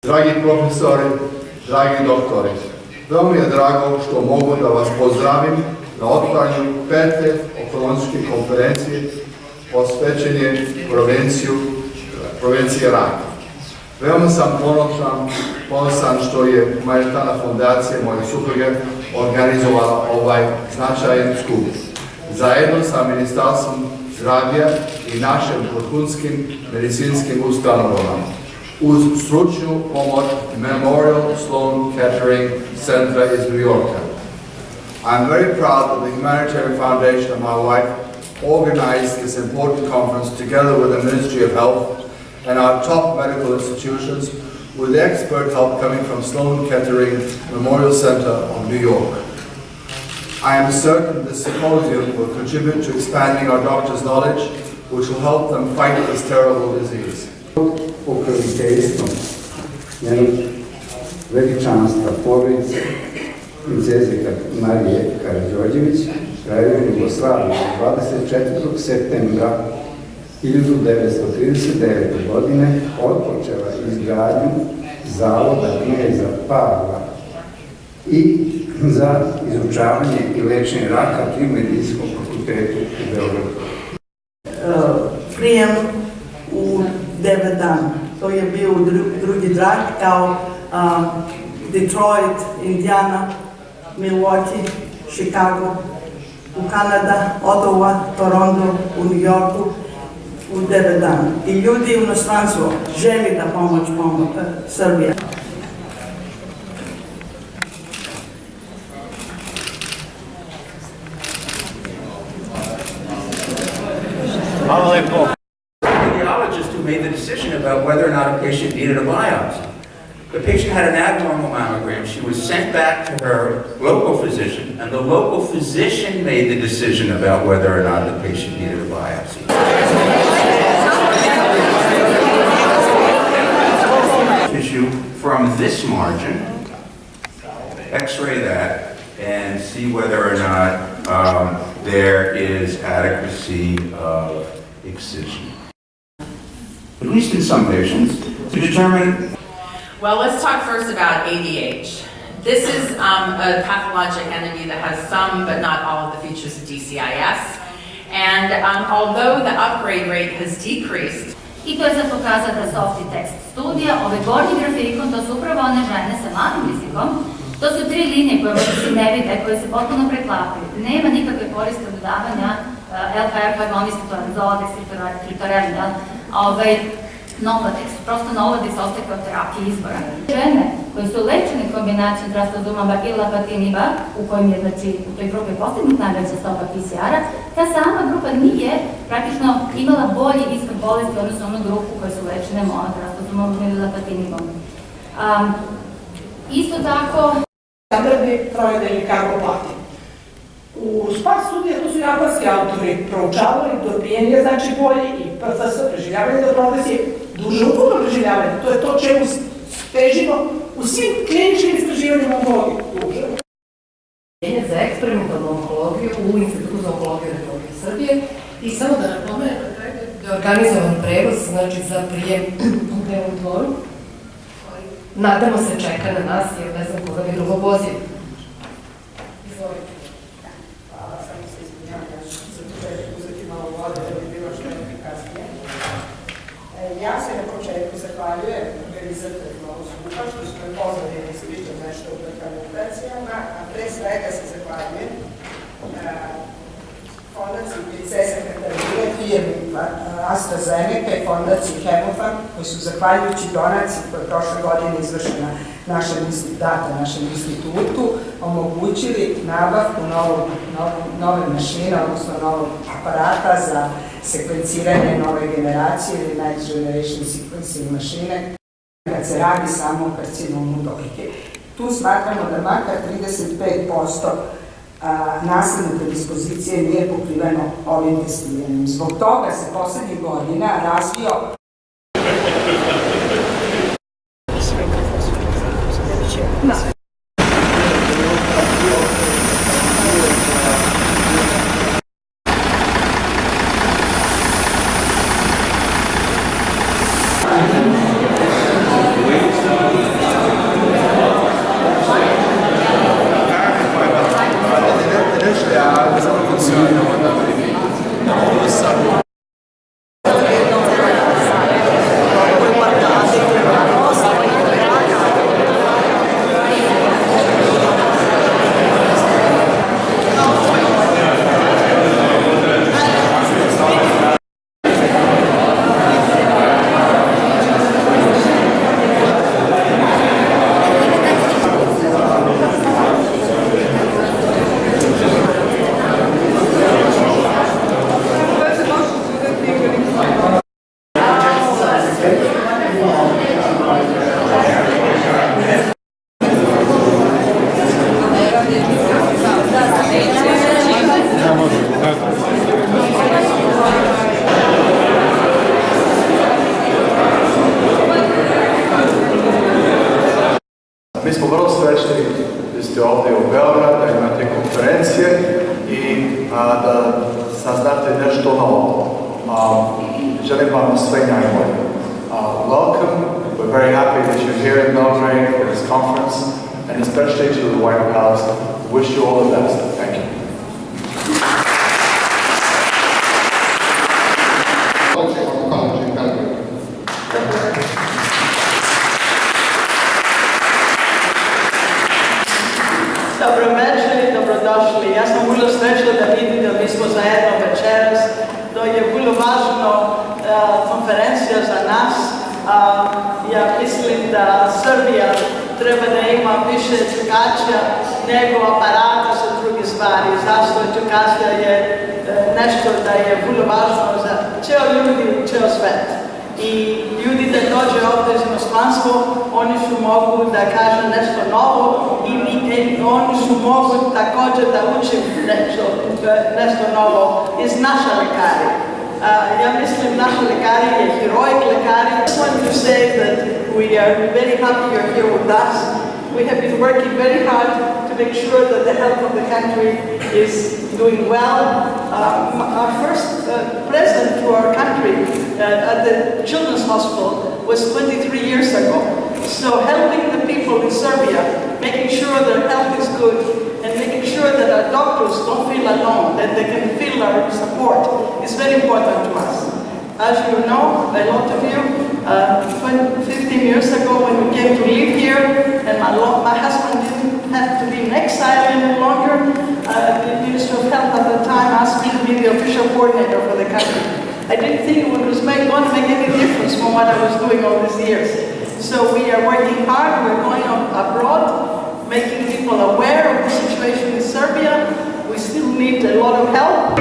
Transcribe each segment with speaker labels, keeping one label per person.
Speaker 1: Dragi profesori, dragi doktori, veoma mi je drago što mogu da vas pozdravim na otvaranju 5. onkološke konferencije posvećenje prevenciji raka. Veoma sam ponosan što je Humanitarna fondacija moje supruge organizovala ovaj značajan skup. Zajedno sa Ministarstvom zdravlja i našim vrhunskim medicinskim ustanovama, uz stručnu pomoć Memorial Sloan Kettering Center iz New Yorka. I'm very proud that the Humanitarian Foundation and my wife organized this important conference together with the Ministry of Health and our top medical institutions, with expert help coming from Sloan Kettering Memorial Center of New York. I am certain this symposium will contribute to expanding our doctors' knowledge, which will help them fight this terrible disease.
Speaker 2: Pokroviteljstvom njenog veličanstva porodice princeze Marije Karađorđević, Kraljevine Jugoslavije 24. septembra 1939. godine otpočela izgradnju Zavoda kneza Pavla i za izučavanje i lečenje raka pri Medicinskom fakultetu u Beogradu.
Speaker 3: Prijem u 9 dana. To je bio drugi drag kao Detroit, Indiana, Milwaukee, Chicago, u Kanada, Ottawa, Toronto, u New Yorku u 9 dana. I ljudi u inostranstvu želi da pomoć Srbije.
Speaker 4: Hvala lepo. Made the decision about whether or not a patient needed a biopsy. The patient had an abnormal mammogram. She was sent back to her local physician, and the local physician made the decision about whether or not the patient needed a biopsy. Tissue from this margin, x-ray that, and see whether or not there is adequacy of excision. At least in some patients, to determine.
Speaker 5: Well, let's talk first about ADH. This is a pathologic entity that has some, but not all of the features of DCIS. And although the upgrade rate has decreased.
Speaker 6: I to je za pokazati softy text studija. Ove gornji grafikon, to su upravo one žene sa malim rizikom. To su 3 linije koje se ne vide, koje se potpuno preklapaju. Nema nikakve koriste od dodavanja LHR, glonistoranzola, deksitorelinal, Novodex, prosto Novodex ostaje kao terapija izbora. Žene koje su lečene kombinacijom trastuzumaba i lapatiniba, u kojim je, znači, u toj grupi postignut najveća stopa PCR-a, ta sama grupa nije praktično imala bolji ishod bolesti odnosno onu grupu koje su lečene monotrastuzumom ili lapatinibom. Isto tako,
Speaker 7: standardni trojedeljni karboplati. U SPA studija, to su japanski autori proučavali, dobijen je znači bolji i PFS, preživljavanje do progresije, duže ukupno preživljavanje. To je to čemu težimo u svim kliničkim istraživanjima onkologije. Duže.
Speaker 8: Za eksperimentalnu onkologiju u Institutu za onkologiju Republike Srbije i samo da napomenem da je organizovan prevoz, znači za prijem u dnevnom dvoru. Nadamo se čeka na nas jer ne znam koga bi drugo poziv. Izvolite.
Speaker 7: Samo se izvinjam, ja ću za početku uzeti malo vode da bi bilo što efikasnije. Ja se na početku zahvaljujem organizatorima ovog skupa što su me pozvali da ispričam nešto o transplantacijama, a pre svega se zahvaljujem Fondaciji princeze Katarine, firmi AstraZeneca i Fondaciji Hemofarm, koji su zahvaljujući donaciji koja je prošle godine izvršena našem institutu, omogućili nabavku nove mašine, odnosno novog aparata za sekvenciranje nove generacije ili Next Generation Sequencing mašine, kad se radi samo o karcinomu dojke. Tu smatramo da makar 35% nasledne predispozicije nije pokriveno ovim testiranjem. Zbog toga se poslednjih godina razvio
Speaker 9: Mi smo vrlo srećni da ste ovdje u Beogradu, da imate konferencije i da saznate nešto novo. Želim vam sve najbolje. Welcome. We're very happy that you're here in Belgrade for this conference, and especially to the White Palace. We wish you all the best. Thank you.
Speaker 10: Dobro večer i dobrodošli. Ja sam vrlo srećna da vidim da mi smo zajedno večeras. To je vrlo važna konferencija za nas. Ja mislim da Srbija treba da ima više edukacija nego aparata za druge stvari. Zašto edukacija je nešto da je vrlo važno za ceo ljudi, ceo svet. I ljudi da dođe ovdje iz inostranstva, oni su mogu da kažu nešto novo i oni su mogu također da uče nešto novo iz naše lekari. Ja mislim naši lekari je heroic lekari. I just want to say that we are very happy you're here with us. We have been working very hard to make sure that the health of the country is doing well. Our first present to our country at the Children's Hospital was 23 years ago. So helping the people in Serbia, making sure their health is good, and making sure that our doctors don't feel alone, that they can feel our support, is very important to us. As you know, a lot of you, 15 years ago when we came to live here, and my husband didn't have to be in exile any longer, the Minister of Health at the time asked me to be the official coordinator for the country. I didn't think it was going to make any difference from what I was doing all these years. So we are working hard, we're going abroad, making people aware of the situation in Serbia. We still need a lot of help.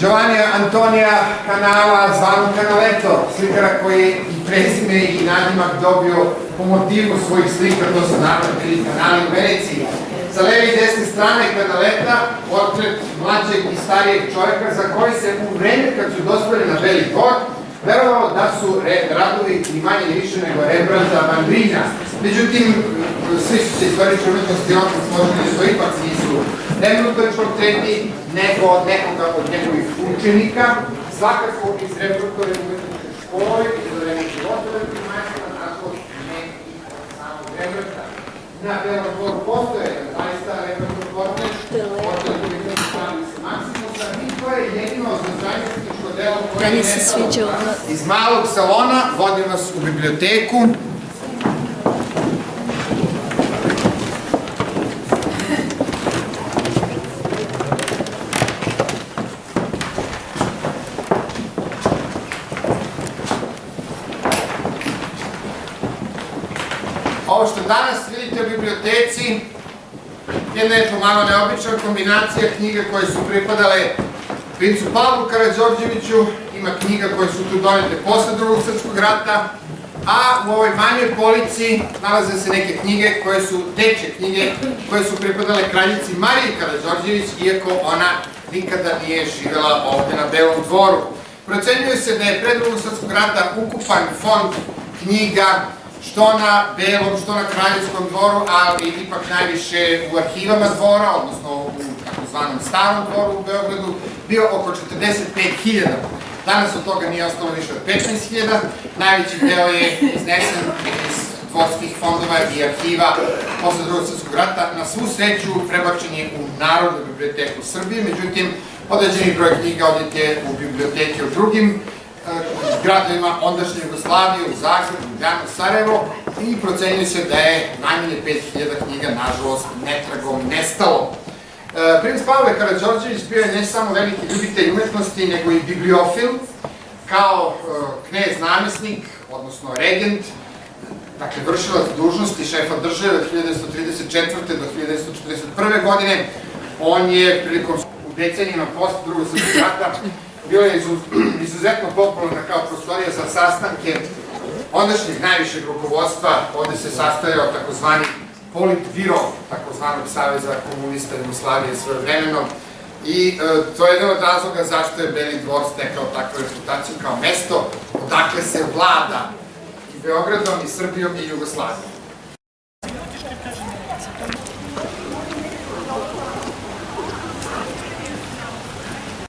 Speaker 11: Giovanni Antonija Canala, zvanu Canaletto, slikara koji je i prezime i nadimak dobio po motivu svojih slika, to su naravno bili kanali u Veneciji. Sa leve i desne strane Canaletta, portret mlađeg i starijeg čovjeka za koji se u vreme kad su dospeli na Beli dvor verovalo da su radovi ni manje ni više nego Rembrandta van Rija. Međutim, svi su se istorični umetnosti opet složili da to ipak nisu Rembrandtovi portreti, nego nekoga od njegovih učenika, svakako iz Rembrandtove umetničke škole, iz vreme životove primaljstva, nažalost ne i od samog Rembrandta. Na Belom dvoru postoje zaista Rembrandtov portret, portret umetničke Clarice Maximusa, i to je jedino značajnističko delo koje je nestalo. Iz malog salona vodim vas u biblioteku. Ovo što danas vidite u biblioteci jedna je pomalo neobična kombinacija knjiga koje su pripadale princu Pavlu Karađorđeviću, ima knjiga koje su tu donete posle Drugog srpskog rata, a u ovoj manjoj polici nalaze se neke knjige koje su dečje knjige koje su pripadale kraljici Mariji Karađorđević, iako ona nikada nije živjela ovde na Belom dvoru. Procenjuje se da je pre Drugog srpskog rata ukupan fond knjiga što na Belom, što na Kraljevskom dvoru, ali ipak najviše u arhivama dvora, odnosno u takozvanom starom dvoru u Beogradu, bio oko 45.000. Danas od toga nije ostalo više od 15.000. Najveći deo je iznesen iz dvorskih fondova i arhiva posle Drugog srpskog rata. Na svu sreću prebačen je u Narodnu biblioteku Srbije, međutim, određeni broj knjiga odjet je u biblioteke u drugim gradovima ondašnje Jugoslavije, u Zagrebu, Ljubljanu, Sarajevo, i procenjuje se da je najmanje 5.000 knjiga, nažalost, netragom nestalo. Princ Pavle Karađorđević bio je ne samo veliki ljubitelj umetnosti, nego i bibliofil, kao knez namjesnik, odnosno regent, dakle vršilac dužnosti šefa države od 1934. do 1941. godine. On je prilikom u decenijama posle Drugog srpskog rata bio je izuzetno popularna kao prostorija za sastanke ondašnjeg najvišeg rukovodstva. Ovde se sastajao takozvani Politbiro, takozvanog Saveza komunista Jugoslavije svojevremeno, i to je jedan od razloga zašto je Beli dvor stekao takvu reputaciju kao mesto odakle se vlada i Beogradom, i Srbijom, i Jugoslavijom.